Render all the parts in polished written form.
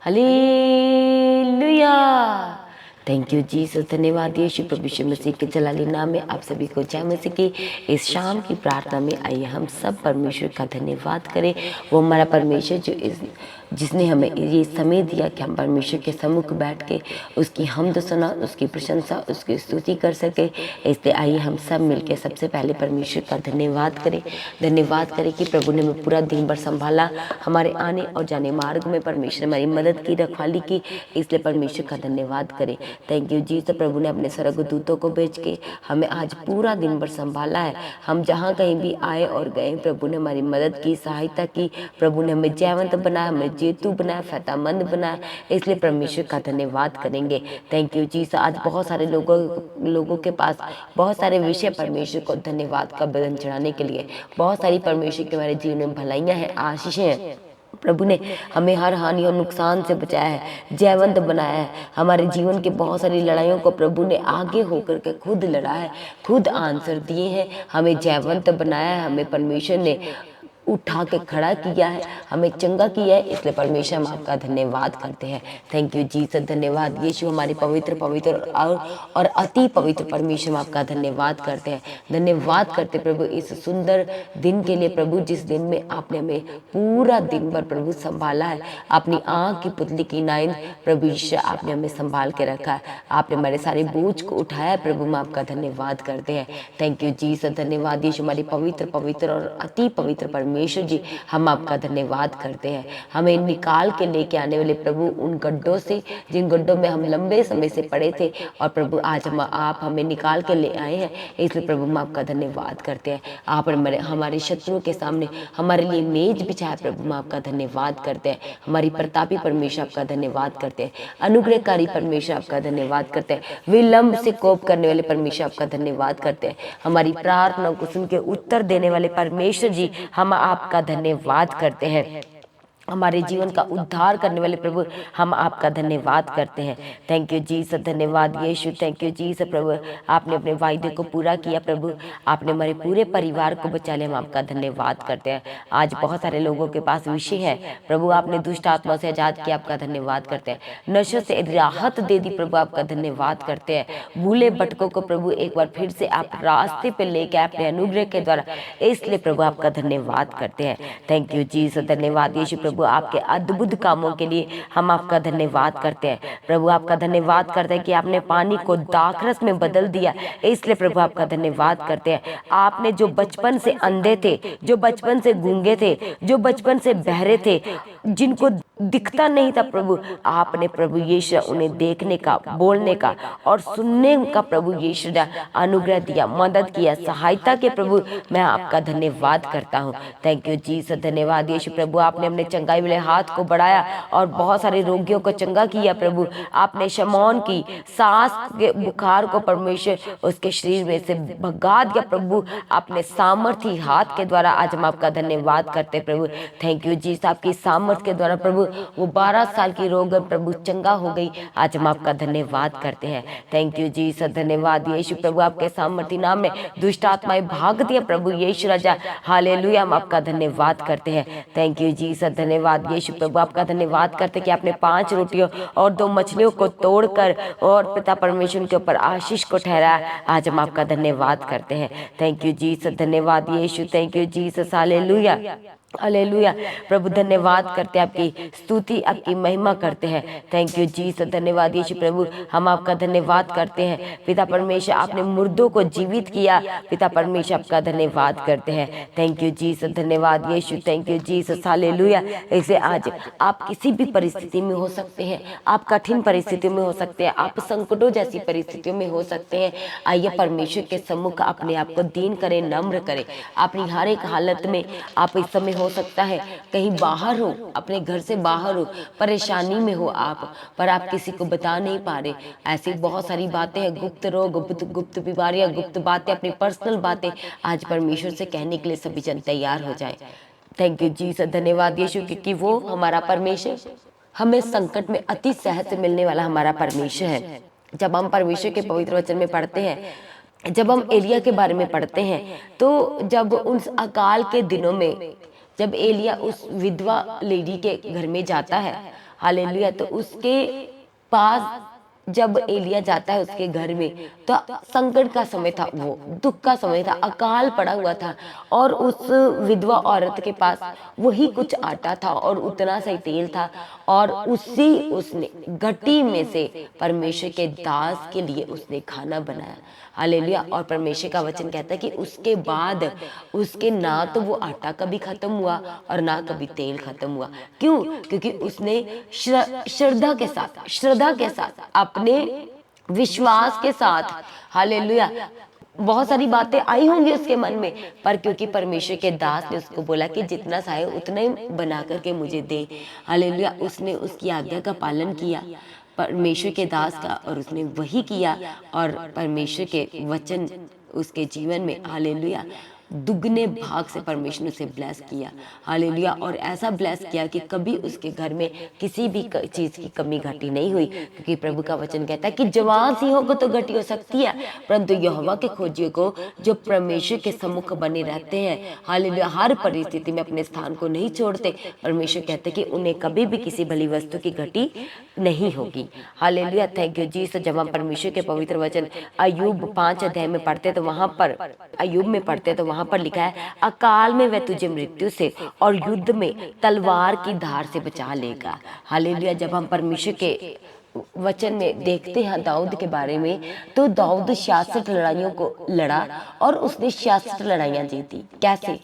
Hallelujah. Thank you Jesus, धन्यवाद यीशु। प्रभु यीशु मसीह के जलाली नाम में आप सभी को जय मसीह की इस शाम की प्रार्थना में आइए हम सब परमेश्वर का धन्यवाद करें। वो हमारा परमेश्वर जो जिसने हमें ये समय दिया कि हम परमेश्वर के सम्मुख बैठ के उसकी हमद सुना, उसकी प्रशंसा, उसकी स्तुति कर सके। इसलिए आइए हम सब मिलकर सबसे पहले परमेश्वर का धन्यवाद करें। धन्यवाद करें कि प्रभु ने हमें पूरा दिन भर संभाला, हमारे आने और जाने मार्ग में परमेश्वर हमारी मदद की, रखवाली की। इसलिए परमेश्वर का धन्यवाद करें। थैंक यू जी। तो प्रभु ने अपने स्वर्गदूतों को भेज के हमें आज पूरा दिन भर संभाला है। हम जहाँ कहीं भी आए और गए, प्रभु ने हमारी मदद की, सहायता की। प्रभु ने हमें जयवंत बनाया, हमें जेतू बनाया, फायदामंद बनाया। इसलिए परमेश्वर का धन्यवाद करेंगे। थैंक यू जी। आज बहुत सारे लोगों के पास बहुत सारे विषय परमेश्वर को धन्यवाद का बदन चढ़ाने के लिए, बहुत सारी परमेश्वर के हमारे जीवन में भलाइयाँ हैं, आशीषें हैं। प्रभु ने हमें हर हानि और नुकसान से बचाया है, जयवंत बनाया है। हमारे जीवन के बहुत सारी लड़ाइयों को प्रभु ने आगे होकर के खुद लड़ा है, खुद आंसर दिए हैं, हमें जयवंत बनाया है। हमें परमेश्वर ने उठा के खड़ा किया है, हमें चंगा किया है। इसलिए परमेश्वर हम आपका धन्यवाद करते हैं। थैंक यू जीसस, धन्यवाद यीशु। हमारे पवित्र और अति पवित्र परमेश्वर हम आपका धन्यवाद करते हैं। धन्यवाद करते प्रभु इस सुंदर दिन के लिए प्रभु, जिस दिन में आपने हमें पूरा दिन भर प्रभु संभाला है। अपनी आँख की पुतली की नाइन प्रभु यीशु आपने हमें संभाल के रखा है। आपने हमारे सारे बोझ को उठाया है प्रभु, हम आपका धन्यवाद करते हैं। थैंक यू जीसस, धन्यवाद यीशु। हमारी पवित्र और अति पवित्र परमेश्वर जी, हम आपका धन्यवाद करते हैं। हमें निकाल के लेके आने वाले प्रभु उन गड्ढों से, जिन गड्ढों में हम लंबे समय से पड़े थे, और प्रभु आज आप हमें निकाल के ले आए हैं। इसलिए प्रभु हम आपका धन्यवाद करते हैं। आप हमारे शत्रुओं के सामने हमारे लिए मेज बिछाए प्रभु, हम आपका धन्यवाद करते हैं। हमारी प्रतापी परमेश्वर आपका धन्यवाद करते हैं। अनुग्रहकारी परमेश्वर आपका धन्यवाद करते हैं। विलंब से कोप करने वाले परमेश्वर आपका धन्यवाद करते हैं। हमारी प्रार्थना को सुन के उत्तर देने वाले परमेश्वर जी, हम आपका धन्यवाद करते हैं। हमारे जीवन का उद्धार करने वाले प्रभु, हम आपका धन्यवाद करते हैं। थैंक यू जीसस, धन्यवाद यीशु। थैंक यू जीसस प्रभु, आपने अपने वायदे को पूरा किया प्रभु, आपने हमारे पूरे परिवार को बचा लिया, हम आपका धन्यवाद करते हैं। आज बहुत सारे लोगों के पास विषय है प्रभु, आपने दुष्ट आत्मा से आजाद किया, आपका धन्यवाद करते हैं। नशों से राहत दे दी प्रभु, आपका धन्यवाद करते हैं। भूले भटकों को प्रभु एक बार फिर से आप रास्ते पे लेके आए अपने अनुग्रह के द्वारा, इसलिए प्रभु आपका धन्यवाद करते हैं। थैंक यू जीसस, धन्यवाद यीशु प्रभु, आपके अद्भुत कामों के लिए हम आपका धन्यवाद करते हैं। प्रभु आपका धन्यवाद करते हैं कि आपने पानी को दाखरस में बदल दिया, इसलिए प्रभु आपका धन्यवाद करते हैं। आपने जो बचपन से अंधे थे, जो बचपन से गूंगे थे, जो बचपन से बहरे थे, जिनको दिखता नहीं था प्रभु, आपने प्रभु यीशु उन्हें देखने का, बोलने का और सुनने का प्रभु यीशु ने अनुग्रह दिया, मदद किया, सहायता के प्रभु, मैं आपका धन्यवाद करता हूँ। थैंक यू जीसस, धन्यवाद यीशु प्रभु, आपने हमने चंगाई वाले हाथ को बढ़ाया और बहुत सारे रोगियों को चंगा किया प्रभु। आपने शमौन की सांस के बुखार को परमेश्वर उसके शरीर में से भगा दिया प्रभु, आपने सामर्थी हाथ के द्वारा। आज हम आपका धन्यवाद करते प्रभु। थैंक यू जीसस, आपकी सामर्थ के द्वारा प्रभु वो 12 साल की रोग प्रभु चंगा हो गई, आज हम आपका धन्यवाद करते हैं। थैंक यू जीसस, धन्यवाद यीशु प्रभु, आपके सामर्थी नाम में दुष्ट आत्माएं भाग दिया प्रभु यीशु राजा, हालेलुया, हम आपका धन्यवाद करते हैं। थैंक यू जीसस, धन्यवाद यीशु प्रभु, आपका धन्यवाद करते कि आपने 5 रोटियों और 2 मछलियों को तोड़कर और पिता परमेश्वर के ऊपर आशीष को ठहराया, आज हम आपका धन्यवाद करते हैं। थैंक यू जीसस, धन्यवाद यीशु। Thank you Jesus, hallelujah, hallelujah प्रभु, धन्यवाद करते हैं, आपकी स्तुति, आपकी महिमा करते हैं। थैंक यू जीसस, धन्यवाद यीशु प्रभु, हम आपका धन्यवाद करते हैं। पिता परमेश्वर, आपने मुर्दों को जीवित किया, पिता परमेश्वर आपका धन्यवाद करते हैं। थैंक यू जीसस, धन्यवाद यीशु। Thank you Jesus, hallelujah. ऐसे आज आप किसी भी परिस्थिति में हो सकते हैं, आप कठिन परिस्थितियों में हो सकते हैं, आप संकटों जैसी परिस्थितियों में हो सकते हैं। आइए परमेश्वर के सम्मुख अपने आप को दीन करें, नम्र करें। अपनी हर एक हालत में आप इस समय हो सकता है कहीं बाहर हो, अपने घर से बाहर हो, परेशानी में हो आप, पर आप किसी को बता नहीं पा रहे। ऐसी बहुत सारी बातें हैं, गुप्त रोग, गुप्त बीमारियां, गुप्त बातें, अपनी पर्सनल बातें आज परमेश्वर से कहने के लिए सभी जन तैयार हो जाए। थैंक यू जीसस, धन्यवाद यीशु, क्योंकि वो हमारा परमेश्वर हमें संकट में अति सहज से मिलने वाला हमारा परमेश्वर है। जब हम परमेश्वर के पवित्र वचन में पढ़ते हैं, जब हम एलिया के बारे में पढ़ते हैं, तो जब उस अकाल के दिनों में जब एलिया उस विधवा लेडी के घर में जाता है हालेलुया। तो उसके पास जब एलिया जाता है उसके घर में, तो संकट का समय था, वो दुख का समय था, अकाल पड़ा हुआ था, और उस विधवा औरत के पास वही कुछ आटा था और उतना सा ही तेल था, और उसने घटी में से परमेश्वर के दास के लिए उसने खाना बनाया। हालेलुया। और परमेश्वर का वचन कहता है कि उसके बाद उसके ना तो वो आटा कभी खत्म हुआ और ना कभी तेल खत्म हुआ। क्यों? क्योंकि उसने श्रद्धा के साथ अपने विश्वास के साथ, हालेलुया, बहुत सारी बातें आई होंगी उसके मन में, पर क्योंकि परमेश्वर के दास ने उसको बोला कि जितना सा है उतना ही बना करके मुझे दे, हालेलुया, उसने उसकी आज्ञा का पालन किया, परमेश्वर के दास का, और उसने वही किया, और परमेश्वर के वचन उसके जीवन में, हालेलुया, दुगने भाग से परमेश्वर ने उसे ब्लेस किया। हालेलुया। और ऐसा ब्लेस किया कि कभी उसके घर में किसी भी चीज़ की कमी घटी नहीं हुई, क्योंकि प्रभु का वचन कहता है कि जवान सिंहों को तो घटी हो सकती है, परंतु यहोवा के खोजियों को जो परमेश्वर के सम्मुख बने रहते हैं, हालेलुया, हर परिस्थिति में अपने स्थान को नहीं छोड़ते, परमेश्वर कहते हैं कि उन्हें कभी भी किसी भली वस्तु की घटी नहीं होगी। हालेलुया। थैंक यू जी। जब हम परमेश्वर के पवित्र वचन अय्यूब 5 अध्याय में पढ़ते तो वहां पर अय्यूब में पढ़ते तो वहां पर लिखा है, अकाल में वह तुझे मृत्यु से और युद्ध में तलवार की धार से बचा लेगा। हालेलुया। जब हम परमेश्वर के वचन में देखते हैं दाऊद के बारे में, तो दाऊद 66 लड़ाइयों को लड़ा और उसने 66 लड़ाइयां जीती। कैसे?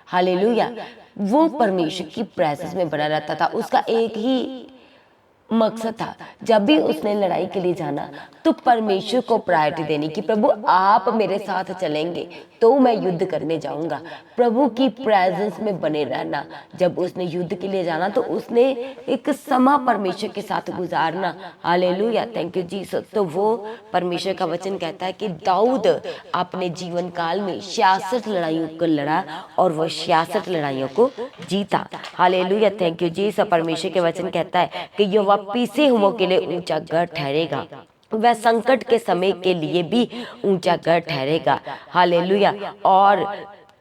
हालेलुया। वो परमेश्वर की प्रेजेंस में बना रहता था। उसका एक ही मकसद था, जब भी उसने लड़ाई के लिए जाना तो परमेश्वर को प्रायोरिटी देनी कि प्रभु आप मेरे साथ चलेंगे तो मैं युद्ध करने जाऊंगा। प्रभु की प्रेजेंस में बने रहना। जब उसने युद्ध के लिए जाना तो उसने एक समा परमेश्वर के साथ गुजारना। हालेलुया। Thank you Jesus. तो वो परमेश्वर का वचन कहता है कि दाऊद अपने जीवन काल में 66 लड़ाइयों को लड़ा और वो 66 लड़ाइयों को जीता। हालेलुया। Thank you Jesus. परमेश्वर के वचन कहता है कि यहोवा पीसे हुओं के लिए ऊंचा गढ़ ठहरेगा, वह संकट के समय के लिए भी ऊंचा गढ़ ठहरेगा। हालेलुया। और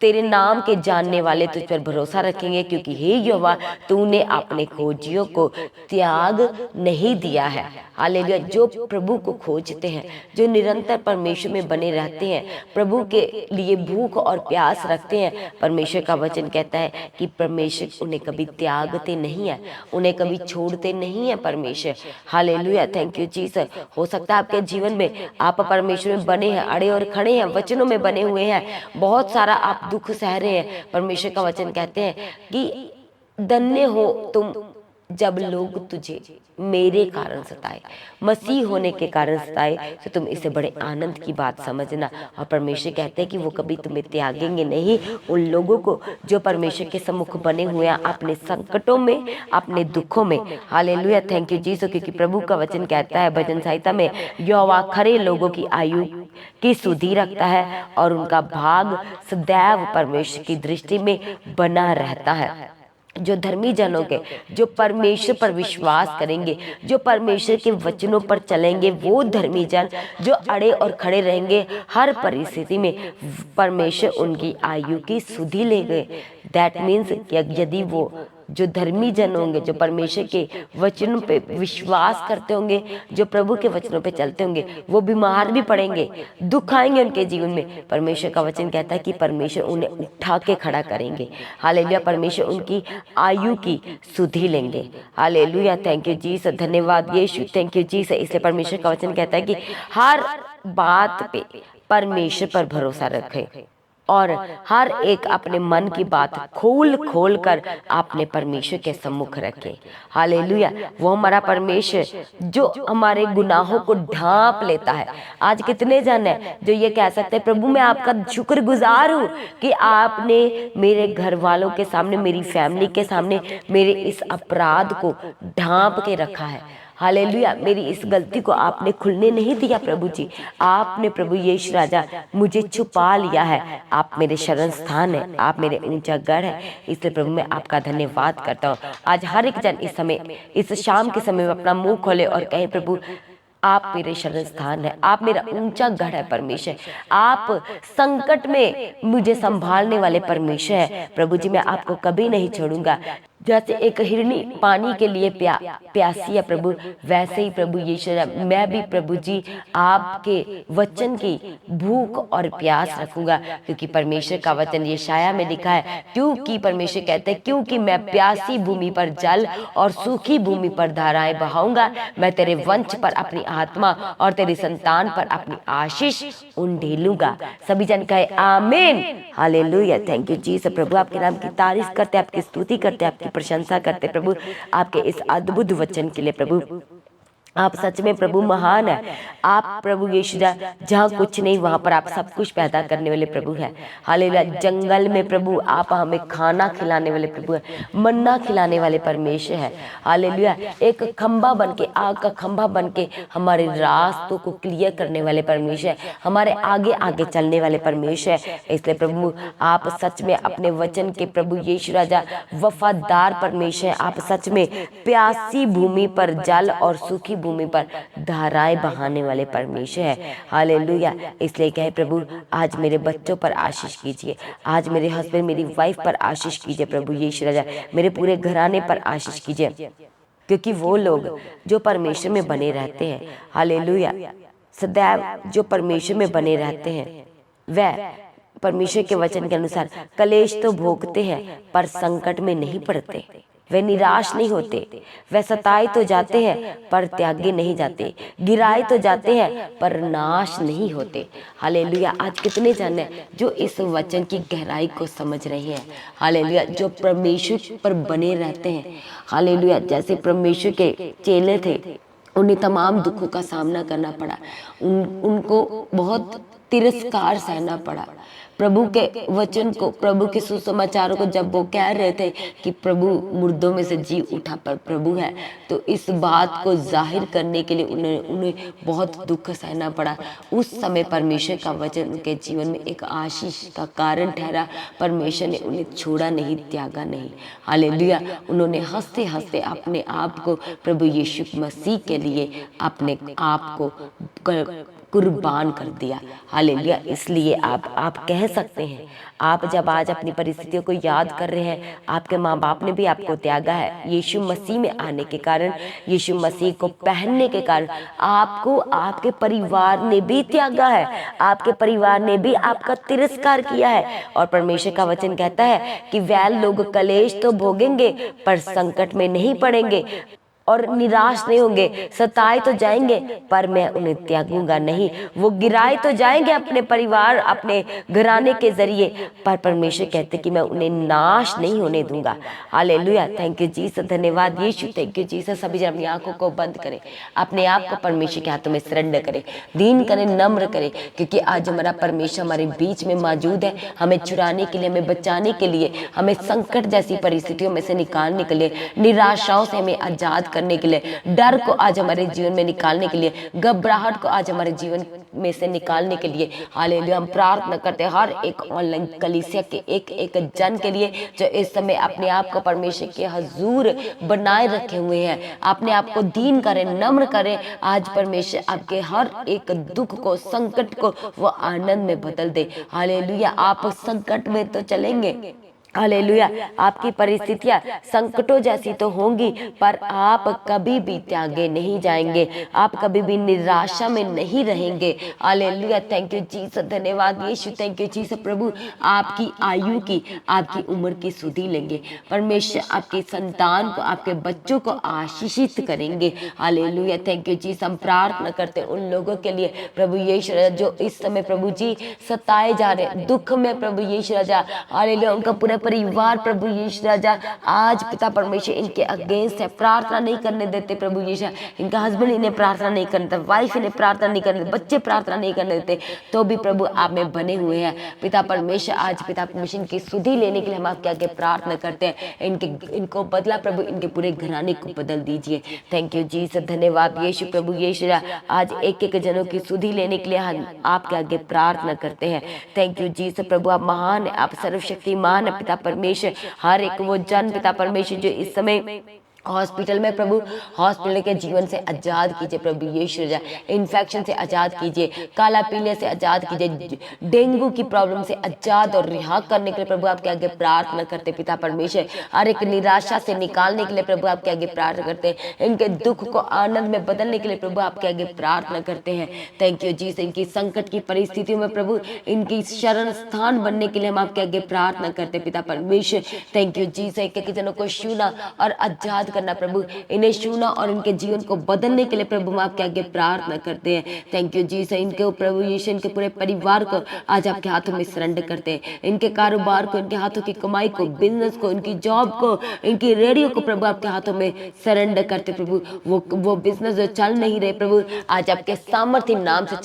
तेरे नाम के जानने वाले तुझ पर भरोसा रखेंगे, क्योंकि हे यहोवा तूने अपने खोजियों को त्याग नहीं दिया है। हालेलुया। जो प्रभु को खोजते हैं, जो निरंतर परमेश्वर में बने रहते हैं, प्रभु के लिए भूख और प्यास रखते हैं, परमेश्वर का वचन कहता है कि परमेश्वर उन्हें कभी त्यागते नहीं है, उन्हें कभी छोड़ते नहीं है परमेश्वर। हालेलुया। Thank you Jesus. हो सकता है आपके जीवन में आप परमेश्वर में बने हैं, अड़े और खड़े हैं, वचनों में बने हुए हैं, बहुत सारा आप दुख सह रहे हैं। परमेश्वर का वचन कहते हैं कि धन्य हो तुम जब लोग तुझे मेरे कारण सताए, मसीह होने के कारण सताए, तो तुम इसे बड़े आनंद की बात समझना। और परमेश्वर कहते हैं कि वो कभी तुम्हें त्यागेंगे नहीं, उन लोगों को जो परमेश्वर के सम्मुख बने हुए हैं अपने संकटों में, अपने दुखों में। हालेलुया। Thank you Jesus. क्योंकि प्रभु का वचन कहता है भजन संहिता में, यहोवा खरे लोगों की आयु की सुधि रखता है और उनका भाग सदैव परमेश्वर की दृष्टि में बना रहता है। जो धर्मी जनों के, जो परमेश्वर पर विश्वास करेंगे, जो परमेश्वर के वचनों पर चलेंगे, वो धर्मी जन जो अड़े और खड़े रहेंगे हर परिस्थिति में, परमेश्वर उनकी आयु की सुधि ले गए। दैट मीन्स कि यदि वो जो धर्मी जन होंगे, जो परमेश्वर के वचनों पे विश्वास करते होंगे, जो प्रभु के वचनों पे चलते होंगे, वो बीमार भी पड़ेंगे, दुख आएंगे उनके जीवन में, परमेश्वर का वचन कहता है कि परमेश्वर उन्हें उठा के खड़ा करेंगे। हालेलुया। परमेश्वर उनकी आयु की सुधि लेंगे। हालेलुया। Thank you Jesus. धन्यवाद यीशु। Thank you Jesus. इसलिए परमेश्वर का वचन कहता है कि हर बात पे परमेश्वर पर भरोसा रखें और हर एक अपने मन की बात खोल खोल कर अपने परमेश्वर के सम्मुख रखे। हालेलुया। वो हमारा परमेश्वर जो हमारे गुनाहों को ढांप लेता है। आज कितने जन हैं जो ये कह सकते हैं, प्रभु मैं आपका शुक्रगुजार हूँ कि आपने मेरे घर वालों के सामने, मेरी फैमिली के सामने मेरे इस अपराध को ढांप के रखा है। हालेलुया। मेरी इस गलती को आपने खुलने नहीं दिया प्रभु जी। आपने प्रभु यीशु राजा मुझे छुपा लिया है। आप मेरे शरण स्थान है, आप मेरे ऊंचा गढ़ है। इसलिए प्रभु मैं आपका धन्यवाद करता हूँ। आज हर एक जन इस समय, इस शाम के समय में अपना मुंह खोले और कहे, प्रभु आप मेरे शरण स्थान है, आप मेरा ऊंचा गढ़ है परमेश्वर, आप संकट में मुझे संभालने वाले परमेश्वर है। प्रभु जी मैं आपको कभी नहीं छोड़ूंगा। जैसे एक हिरनी पानी के लिए प्यासी है प्रभु, वैसे ही प्रभु यीशु मैं भी प्रभु जी आपके वचन की भूख और प्यास रखूंगा, क्योंकि परमेश्वर का वचन यशाया में लिखा है, क्योंकि परमेश्वर कहते हैं क्योंकि मैं प्यासी भूमि पर जल और सूखी भूमि पर धाराएं बहाऊंगा, मैं तेरे वंश पर अपनी आत्मा और तेरी संतान पर अपनी आशीष उंडेलूंगा। सभी जन कहे आमीन, हालेलुया। Thank you Jesus. प्रभु आपके नाम की तारीफ करते, आपकी स्तुति करते, आपकी प्रशंसा करते प्रभु, आपके इस अद्भुत वचन के लिए प्रभु। आप सच में प्रभु महान है। आप प्रभु यीशु जहाँ कुछ नहीं वहाँ पर आप सब कुछ पैदा करने वाले प्रभु हैं। हालेलुया। जंगल में प्रभु आप हमें खाना खिलाने वाले प्रभु हैं, मन्ना खिलाने वाले परमेश्वर है। हालेलुया। एक खंभा बन के, आग का खंभा बन के हमारे रास्तों को क्लियर करने वाले परमेश्वर है, हमारे आगे आगे चलने वाले परमेश्वर है। इसलिए प्रभु आप सच में अपने वचन के प्रभु यीशु राजा वफादार परमेश्वर है। आप सच में प्यासी भूमि पर जल और सूखी भूमि पर धाराएं बहाने वाले परमेश्वर है। हालेलुया। इसलिए कहे प्रभु आज मेरे बच्चों पर आशीष कीजिए, आज मेरे हस्बैंड मेरी वाइफ पर आशीष कीजिए प्रभु यीशु राजा, मेरे पूरे घराने पर आशीष कीजिए, क्योंकि वो लोग जो परमेश्वर में बने रहते हैं, हालेलुया, सदैव जो परमेश्वर में बने रहते हैं, वह परमेश्वर के वचन के अनुसार कलेश तो भोगते हैं पर संकट में नहीं पड़ते, वे निराश नहीं होते, वे सताए तो जाते हैं पर त्यागे नहीं जाते, गिराए तो जाते हैं पर नाश नहीं होते। हालेलुया। आज कितने जन हैं जो इस वचन की गहराई को समझ रहे हैं। हालेलुया। जो परमेश्वर पर बने रहते हैं। हालेलुया। जैसे परमेश्वर के चेले थे, उन्हें तमाम दुखों का सामना करना पड़ा, उनको बहुत तिरस्कार सहना पड़ा। प्रभु के वचन को, प्रभु के सुसमाचारों को जब वो कह रहे थे कि प्रभु मुर्दों में से जी उठा पर प्रभु है, तो इस बात को जाहिर करने के लिए उन्हें बहुत दुख सहना पड़ा। उस समय परमेश्वर का वचन उनके जीवन में एक आशीष का कारण ठहरा। परमेश्वर ने उन्हें छोड़ा नहीं, त्यागा नहीं। हालेलुया। उन्होंने हंसते हंसते अपने आप को प्रभु यीशु मसीह के लिए अपने आप को कुर्बान कर दिया। हालेलुया। इसलिए आप कह सकते हैं, आप जब आज अपनी परिस्थितियों को याद कर रहे हैं, आपके माँ बाप ने भी आपको त्यागा है, यीशु मसीह में आने के कारण, यीशु मसीह को पहनने के कारण आपको आपके परिवार ने भी त्यागा है, आपके परिवार ने भी आपका तिरस्कार किया है। और परमेश्वर का वचन कहता है कि वह लोग कलेश तो भोगेंगे पर संकट में नहीं पड़ेंगे और निराश नहीं होंगे, सताए तो जाएंगे पर मैं उन्हें त्यागूंगा नहीं। वो गिराए तो जाएंगे अपने परिवार, अपने घराने के जरिए, पर परमेश्वर कहते कि मैं उन्हें नाश नहीं होने दूंगा। हालेलुया। Thank you Jesus. धन्यवाद यीशु। Thank you Jesus. सभी जन अपनी आंखों को बंद करें, अपने आप को परमेश्वर के हाथों में सरेंडर करें, दीन करें, नम्र करें, क्योंकि आज हमारा परमेश्वर हमारे बीच में मौजूद है, हमें छुड़ाने के लिए, हमें बचाने के लिए, हमें संकट जैसी परिस्थितियों में से निकालने के लिए, निराशाओं से हमें आजाद करने के लिए, डर को आज हमारे जीवन में निकालने के लिए, घबराहट को आज हमारे जीवन में से निकालने के लिए। हालेलुया। हम प्रार्थना करते हैं हर एक ऑनलाइन कलीसिया के एक एक जन के लिए जो इस समय अपने आप को परमेश्वर के हजूर बनाए रखे हुए हैं। अपने आप को दीन करें, नम्र करें। आज परमेश्वर आपके हर एक दुख को, संकट को वो आनंद में बदल दे। हालेलुया। आप संकट में तो चलेंगे, हालेलुया, आपकी परिस्थितियां संकटों जैसी तो होंगी, पर आप कभी भी त्यागे नहीं जाएंगे, आप कभी भी निराशा में नहीं रहेंगे। हालेलुया। Thank you Jesus. धन्यवाद यीशु। Thank you Jesus. प्रभु आपकी आयु की, आपकी उम्र की सुधि लेंगे। परमेश्वर आपकी संतान को, आपके बच्चों को आशीषित करेंगे। हालेलुया। Thank you Jesus. हम प्रार्थना करते हैं उन लोगों के लिए प्रभु यीशु राजा जो इस समय प्रभु जी सताए जा रहे, दुख में प्रभु यीशु राजा, हालेलुया, उनका पूरा परिवार प्रभु यीशु राजा आज पिता परमेश्वर इनके अगेंस्ट है, प्रार्थना नहीं करने देते प्रभु यीशु। इनका हस्बैंड इन्हें प्रार्थना नहीं करने देता, वाइफ इन्हें प्रार्थना नहीं करने देते, बच्चे प्रार्थना नहीं करने देते, तो भी प्रभु आप में बने हुए हैं। पिता परमेश्वर आज पिता परमेश्वर इनकी सुधि लेने के लिए हम आपके आगे प्रार्थना करते हैं। इनको बदला प्रभु, इनके पूरे घराने को बदल दीजिए। Thank you Jesus. धन्यवाद यीशु। प्रभु यीशु आज एक एक जनों की सुधि लेने के लिए हम आपके आगे प्रार्थना करते हैं। Thank you Jesus. प्रभु आप महान है, आप सर्वशक्तिमान है पिता परमेश्वर। हर एक वो जन पिता परमेश्वर जो इस समय हॉस्पिटल में प्रभु, हॉस्पिटल के जीवन से आजाद कीजिए प्रभु यीशु राजा, इन्फेक्शन से आजाद कीजिए, काला पीले से आजाद कीजिए, डेंगू की प्रॉब्लम से आजाद और रिहा करने के लिए प्रभु आपके आगे प्रार्थना करते पिता परमेश्वर। हर एक निराशा से निकालने के लिए प्रभु आपके आगे प्रार्थना करते हैं, इनके दुख को आनंद में बदलने के लिए प्रभु आपके आगे प्रार्थना करते हैं। थैंक यू जी। इनकी संकट की परिस्थितियों में प्रभु इनकी शरण स्थान बनने के लिए हम आपके आगे प्रार्थना करते पिता परमेश्वर। थैंक यू जी। एक जनों को छूना और आजाद करना प्रभु, इन्हें छूना और इनके जीवन को बदलने के लिए प्रभु हम आपके आगे प्रार्थना करते हैं। थैंक यू जी। इनके प्रभु यीशु इनके पूरे परिवार को आज आपके हाथों में सरेंडर करते हैं, इनके कारोबार को, इनके हाथों की कमाई को, बिजनेस को, इनकी जॉब को, इनकी रेडियो को प्रभु आपके हाथों में सरेंडर करते प्रभु। वो बिजनेस जो चल नहीं रहे प्रभु आज आपके सामर्थ्य नाम से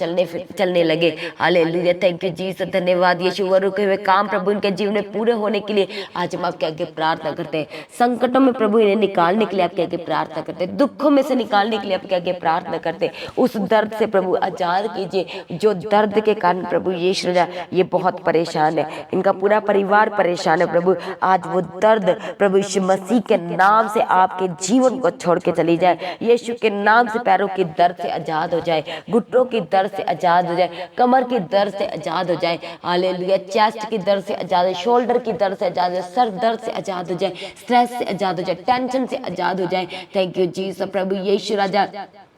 चलने लगे। हालेलुया। थैंक यू जी। धन्यवाद यीशु। वो रुके हुए काम प्रभु इनके जीवन में पूरे होने के लिए आज हम आपके आगे प्रार्थना करते हैं। संकटों में प्रभु इन्हें निकालने के लिए आपके आगे प्रार्थना करते हैं, दुखों में से निकालने के लिए आपके आगे प्रार्थना करते हैं। उस दर्द से प्रभु आजाद कीजिए जो दर्द के कारण प्रभु यीशु राजा ये बहुत परेशान है, इनका पूरा परिवार परेशान है प्रभु। आज वो दर्द प्रभु यीशु मसीह के नाम से आपके जीवन को छोड़ के चली जाए। यीशु के नाम से पैरों की दर्द से आजाद हो जाए, घुटनों की दर्द से आजाद हो जाए, कमर की दर्द से आजाद हो जाए। हालेलुया। चेस्ट की दर्द से आजाद हो, शोल्डर की दर्द से आजाद हो, सर दर्द से आजाद हो जाए, स्ट्रेस से आजाद हो जाए, टेंशन से आजाद हो जाए। Thank you Jesus. प्रभु यीशु राजा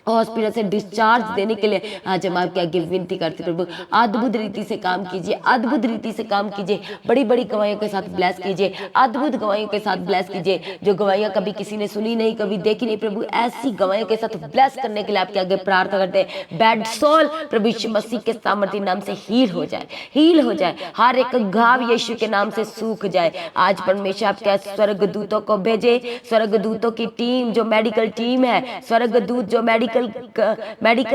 हॉस्पिटल से डिस्चार्ज देने के लिए आज हम आपके आगे विनती करते प्रभु, अद्भुत रीति से काम कीजिए, अद्भुत रीति से काम कीजिए, बड़ी बड़ी गवाहियों के साथ ब्लेस कीजिए, अद्भुत गवाहियों के साथ ब्लेस कीजिए, जो गवाहियां कभी किसी ने सुनी नहीं, कभी देखी नहीं प्रभु, ऐसी गवाहियों के साथ ब्लेस करने के लिए आपके आगे प्रार्थना करते हैं। बैड सोल प्रभु यीशु मसीह के सामर्थ्य नाम से हील हो जाए, हील हो जाए, हर एक घाव यीशु के नाम से सूख जाए। आज परमेश्वर आपके स्वर्गदूतों को भेजे, स्वर्गदूतों की टीम जो मेडिकल टीम है, स्वर्गदूत जो मेडिकल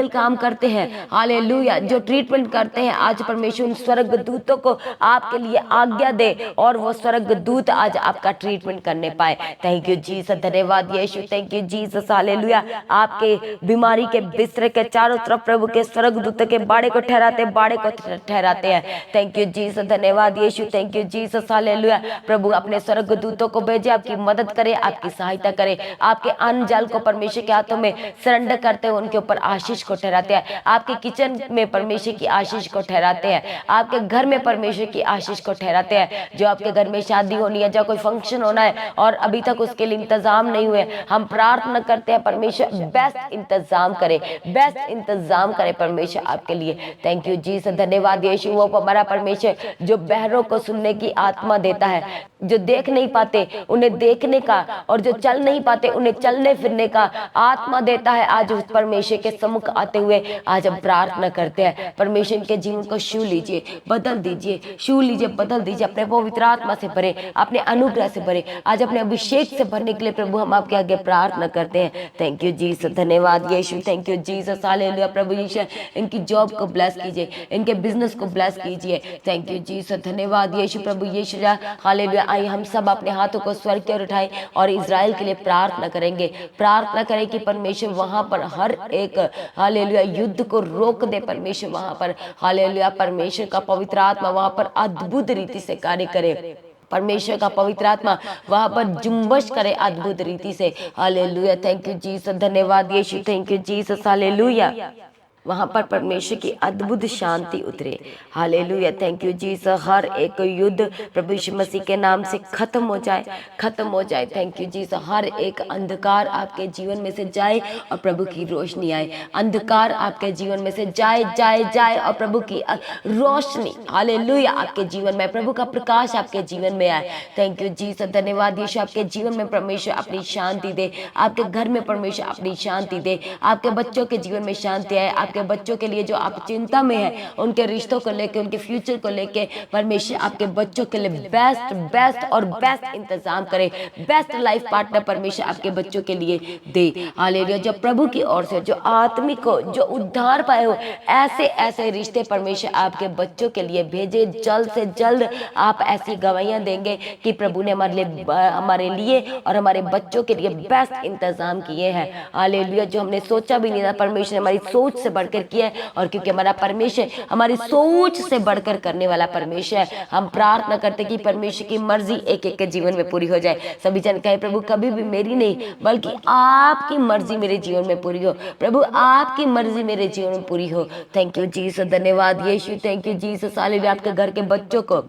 काम करते हैं, हालेलुया, जो ट्रीटमेंट करते हैं, आज परमेश्वर उन स्वर्गदूतों को आपके लिए आज्ञा दे और वो स्वर्गदूत आज आपका ट्रीटमेंट करने पाए। Thank you Jesus. धन्यवाद यीशु। Thank you Jesus. हालेलुया। आपके बीमारी के बिस्तरे के चारों तरफ प्रभु के स्वर्गदूतों के बाड़े को ठहराते हैं। Thank you Jesus. धन्यवाद यीशु। Thank you Jesus. हालेलुया। प्रभु अपने स्वर्गदूतों को भेजे, आपकी मदद करे, आपकी सहायता करे, आपके अन्न जल को परमेश्वर के हाथों में सरेंडर करते हैं, उनके ऊपर आशीष को ठहराते हैं, आपके किचन में परमेश्वर की आशीष को ठहराते हैं, आपके घर में परमेश्वर की आशीष को ठहराते हैं। जो आपके घर में शादी होनी है, जो कोई फंक्शन होना है और अभी तक उसके लिए इंतजाम नहीं हुए, हम प्रार्थना करते हैं परमेश्वर बेस्ट इंतजाम करे, बेस्ट इंतजाम करे परमेश्वर आपके लिए। Thank you Jesus. धन्यवाद यीशु। वो हमारा परमेश्वर जो बहरों को सुनने की आत्मा देता है, जो देख नहीं पाते उन्हें देखने का और जो चल नहीं पाते उन्हें चलने फिरने का आत्मा देता है। आज उस परमेश्वर के सम्मुख आते हुए आज हम प्रार्थना करते हैं, परमेश्वर के जीवन को छू लीजिए, बदल दीजिए, छू लीजिए, बदल दीजिए, अपने पवित्र आत्मा से भरे, अपने अनुग्रह से भरे, आज अपने अभिषेक से भरने के लिए प्रभु हम आपके आगे प्रार्थना करते हैं। Thank you Jesus. धन्यवाद यीशु। Thank you Jesus. हालेलुया। प्रभु यीशु इनकी जॉब को ब्लेस कीजिए, इनके बिजनेस को ब्लेस कीजिए। Thank you Jesus. धन्यवाद यीशु। प्रभु यीशु हालेलुया। आइए हम सब अपने हाथों को स्वर्ग की ओर उठाएं और इजराइल के लिए प्रार्थना करेंगे। प्रार्थना करें कि परमेश्वर वहां पर हर एक हालेलुया युद्ध को रोक दे, परमेश्वर वहां पर हालेलुया परमेश्वर का पवित्र आत्मा वहां पर अद्भुत रीति से कार्य करे, परमेश्वर का पवित्र आत्मा वहां पर जुम्बश करे अद्भुत रीति से। हालेलुया। Thank you Jesus. धन्यवाद यीशु। Thank you Jesus. हालेलुया। वहां पर परमेश्वर की अद्भुत शांति उतरे। हालेलुया। Thank you Jesus. हर एक युद्ध प्रभु यीशु मसीह के नाम से खत्म हो जाए, खत्म हो जाए। Thank you Jesus. हर एक अंधकार आपके जीवन में से जाए और प्रभु की रोशनी आए, अंधकार आपके जीवन में से जाए जाए जाए और प्रभु की रोशनी हालेलुया आपके जीवन में, प्रभु का प्रकाश आपके जीवन में आए। Thank you Jesus. धन्यवाद यीशु। आपके जीवन में परमेश्वर अपनी शांति दे, आपके घर में परमेश्वर अपनी शांति दे, आपके बच्चों के जीवन में शांति आए, आपके बच्चों के लिए जो आप चिंता में हैं, उनके रिश्तों को लेके, उनके फ्यूचर को लेके परमेश्वर आपके बच्चों के लिए बेस्ट बेस्ट और बेस्ट इंतजाम करे, बेस्ट लाइफ पार्टनर परमेश्वर आपके बच्चों के लिए दे। हालेलुया। जो प्रभु की ओर से जो आत्मिक हो, जो उद्धार पाए हो, ऐसे ऐसे रिश्ते परमेश्वर आपके बच्चों के लिए भेजे। जल्द से जल्द आप ऐसी गवाहियां देंगे कि प्रभु ने हमारे लिए और हमारे बच्चों के लिए बेस्ट इंतजाम किए हैं। हालेलुया। जो हमने सोचा भी नहीं था, परमेश्वर ने हमारी सोच से बढ़कर किया है, और क्योंकि हमारा परमेश्वर हमारी सोच से बढ़कर करने वाला परमेश्वर है, हम प्रार्थना करते कि परमेश्वर की मर्जी एक एक के जीवन में पूरी हो जाए। सभी जन कहे प्रभु कभी भी मेरी नहीं बल्कि आपकी मर्जी मेरे जीवन में पूरी हो, प्रभु आपकी मर्जी मेरे जीवन में पूरी हो। थैंक यू जीसस, धन्यवाद यीशु, थैंक यू जीसस। हालेलुया। आपके घर के बच्चों को,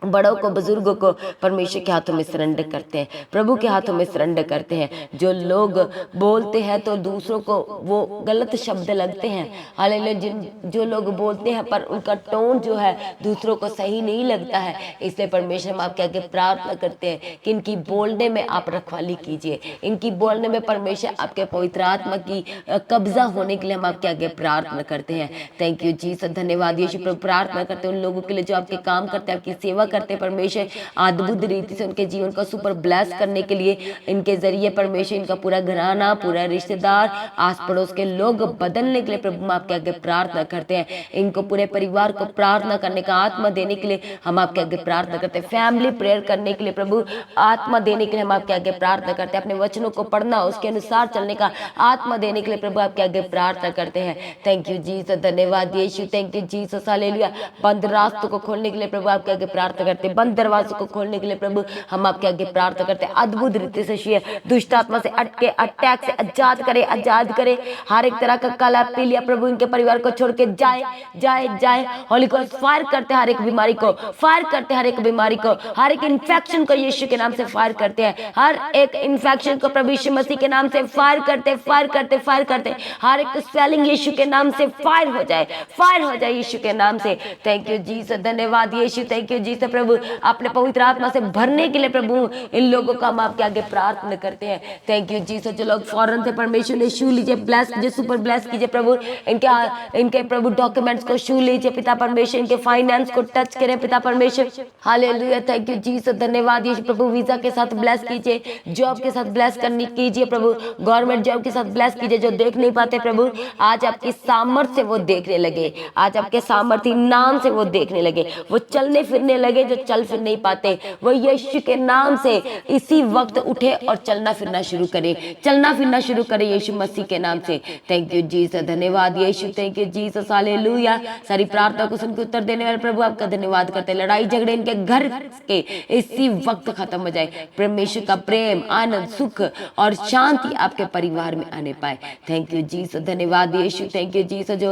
बड़ों को, बुजुर्गों को परमेश्वर के हाथों में सरेंडर करते हैं, प्रभु के हाथों में सरेंडर करते हैं। जो लोग बोलते हैं तो दूसरों को वो गलत शब्द लगते हैं, हालेलुया। जो लोग बोलते हैं पर उनका टोन जो है दूसरों को सही नहीं लगता है, इसलिए परमेश्वर हम आपके आगे प्रार्थना करते हैं कि इनकी बोलने में आप रखवाली कीजिए, इनकी बोलने में परमेश्वर आपके पवित्र आत्मा की कब्जा होने के लिए हम आपके आगे प्रार्थना करते हैं। थैंक यू जीसस, धन्यवाद यीशु। प्रभु प्रार्थना करते हैं उन लोगों के लिए जो आपके काम करते हैं, आपकी सेवा करते परमेश्वर, अद्भुत रीति से उनके जीवन को सुपर ब्लेस करने के लिए इनके जरिए परमेश्वर इनका पूरा घराना, पूरा रिश्तेदार, आस पड़ोस के लोग बदलने के लिए प्रभु हम आपके आगे प्रार्थना करते हैं। इनको पूरे परिवार को प्रार्थना करने का आत्मा देने के लिए हम आपके आगे प्रार्थना करते हैं। फैमिली प्रेयर करने के लिए प्रभु आत्मा देने के लिए हम आपके आगे प्रार्थना करते हैं। अपने वचनों को पढ़ना, उसके अनुसार चलने का आत्मा देने के लिए प्रभु आपके आगे प्रार्थना करते हैं। थैंक यू जीसस, धन्यवाद यीशु, थैंक यू जीसस, हालेलुया। बंद रास्तों को खोलने के लिए प्रभु आपके आगे प्रार्थना करते हैं, बंद दरवाजों को खोलने के लिए प्रभु हम आपके आगे प्रार्थना करते हैं। अद्भुत रीति से दुष्ट आत्मा से अटके अटैक से आजाद करे, आजाद करे। हर एक तरह का काला पीलिया प्रभु इनके परिवार को छोड़ के जाए, जाए, जाए। होली गॉस्ट फायर करते हैं हर एक बीमारी को, फायर करते हैं हर एक बीमारी को, हर एक इन्फेक्शन को यीशु के नाम से फायर करते हैं। हर एक इन्फेक्शन को प्रभु यीशु मसीह के नाम से फायर करते, फायर करते, फायर करते। हर एक स्वेलिंग यीशु के नाम से फायर हो जाए, फायर हो जाए यीशु के नाम से। थैंक यू जीसस, धन्यवाद यीशु, थैंक यू जीसस। प्रभु अपने पवित्र आत्मा से भरने के लिए प्रभु इन लोगों का हम आपके आगे प्रार्थना करते हैं। Thank you Jesus. जो लोग फॉरेन से परमेश्वर ने छू लीजिए, ब्लेस कीजिए, सुपर ब्लेस कीजिए प्रभु। इनके प्रभु डॉक्यूमेंट्स को छू लीजिए पिता परमेश्वर, इनके फाइनेंस को टच करें पिता परमेश्वर। हालेलुया, थैंक यू जीसस, धन्यवाद यीशु। प्रभु वीजा के साथ ब्लेस कीजिए, जॉब के साथ ब्लेस करनी कीजिए प्रभु, गवर्नमेंट जॉब के साथ ब्लेस कीजिए। जो देख नहीं पाते प्रभु आज आपकी सामर्थ्य से वो देखने लगे, आज आपके सामर्थ्य नाम से वो देखने लगे, वो चलने फिरने लगे। जो चल फिर नहीं पाते वो यीशु के नाम से इसी वक्त उठे और चलना फिरना शुरू करे, चलना फिरना शुरू करे यीशु मसीह के नाम से। थैंक यू जीसस, धन्यवाद यीशु, थैंक यू जीसस, हालेलुया। सारी प्रार्थना को सुनकर उत्तर देने वाले प्रभु आपका धन्यवाद करते हैं। लड़ाई झगड़े इनके घर के इसी वक्त खत्म हो जाए। परमेश्वर का प्रेम, आनंद, सुख और शांति आपके परिवार में आने पाए। थैंक यू जीसस, धन्यवाद यीशु, थैंक यू जीसस।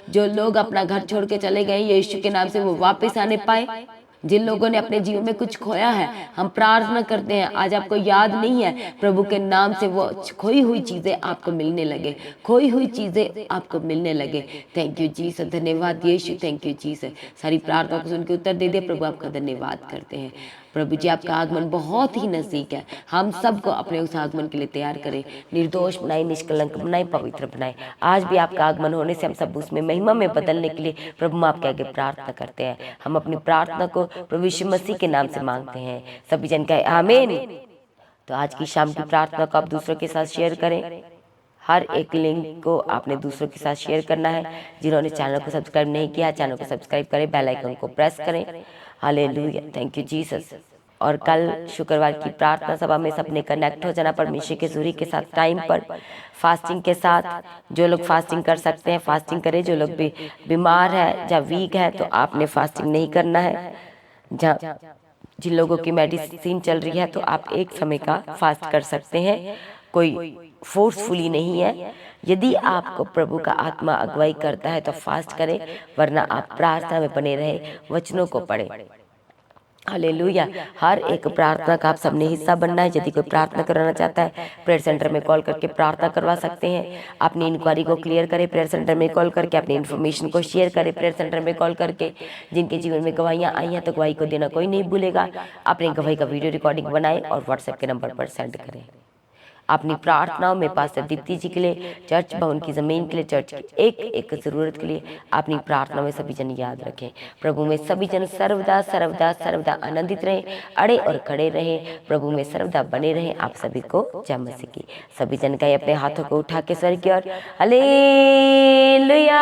जो लोग अपना घर छोड़ के चले गए यीशु के नाम से वो वापस आने पाए। जिन लोगों ने अपने जीवन में कुछ खोया है हम प्रार्थना करते हैं आज आपको याद नहीं है, प्रभु के नाम से वो खोई हुई चीजें आपको मिलने लगे, खोई हुई चीजें आपको मिलने लगे। थैंक यू जीसस, धन्यवाद यीशु, थैंक यू जीसस। सारी प्रार्थना को सुन के उत्तर दे दिए प्रभु आपका धन्यवाद करते हैं। प्रभु जी आपका आगमन बहुत ही नजदीक है, हम सबको अपने उस आगमन के लिए तैयार करें, निर्दोष बनाए, निष्कलंक बनाए, पवित्र बनाए। आज भी आपका आगमन होने से हम सब उसमें महिमा में बदलने के लिए प्रभु हम आपके आगे प्रार्थना करते हैं। हम अपनी प्रार्थना को प्रभु यीशु मसीह के नाम से मांगते हैं। सभी जन कहे आमीन। तो आज की शाम की प्रार्थना को आप दूसरों के साथ शेयर करें। हर एक लिंक को आपने दूसरों के साथ शेयर करना है। जिन्होंने चैनल को सब्सक्राइब नहीं किया चैनल को सब्सक्राइब करें, बेल आइकन को प्रेस करें। Hallelujah, thank you Jesus. और कल शुक्रवार की प्रार्थना सभा में सबने कनेक्ट हो जाना परमेश्वर के सूर्य के साथ टाइम पर, फास्टिंग के साथ। जो लोग फास्टिंग कर सकते हैं फास्टिंग करें, जो लोग भी बीमार है या वीक है तो आपने फास्टिंग नहीं करना है। जिन लोगों की मेडिसिन चल रही है तो आप एक समय का फास्ट कर सकते हैं, कोई फोर्सफुली नहीं है। यदि आपको प्रभु का आत्मा अगुवाई करता है तो फास्ट करें, वरना आप प्रार्थना में बने रहे, वचनों को पढ़ें। हालेलुया। हर एक प्रार्थना का आप सबने हिस्सा बनना है। यदि कोई प्रार्थना कराना चाहता है प्रेयर सेंटर में कॉल करके प्रार्थना करवा सकते हैं। अपनी इंक्वायरी को क्लियर करें प्रेयर सेंटर में कॉल करके, अपनी इन्फॉर्मेशन को शेयर करें प्रेयर सेंटर में कॉल करके। जिनके जीवन में गवाहियाँ आई हैं तो गवाही को देना कोई नहीं भूलेगा। अपनी गवाही का वीडियो रिकॉर्डिंग बनाएं और व्हाट्सएप के नंबर पर सेंड करें। अपनी प्रार्थनाओं में पास्टर दीप्ति जी के लिए, चर्च भवन की ज़मीन के लिए, चर्च की एक एक ज़रूरत के लिए अपनी प्रार्थना में सभी जन याद रखें। प्रभु में सभी जन सर्वदा सर्वदा सर्वदा आनंदित रहें, अड़े और खड़े रहें, प्रभु में सर्वदा बने रहें। आप सभी को जय मसीह की। सभी जन का अपने हाथों को उठा के स्वर्ग की ओर हालेलुया।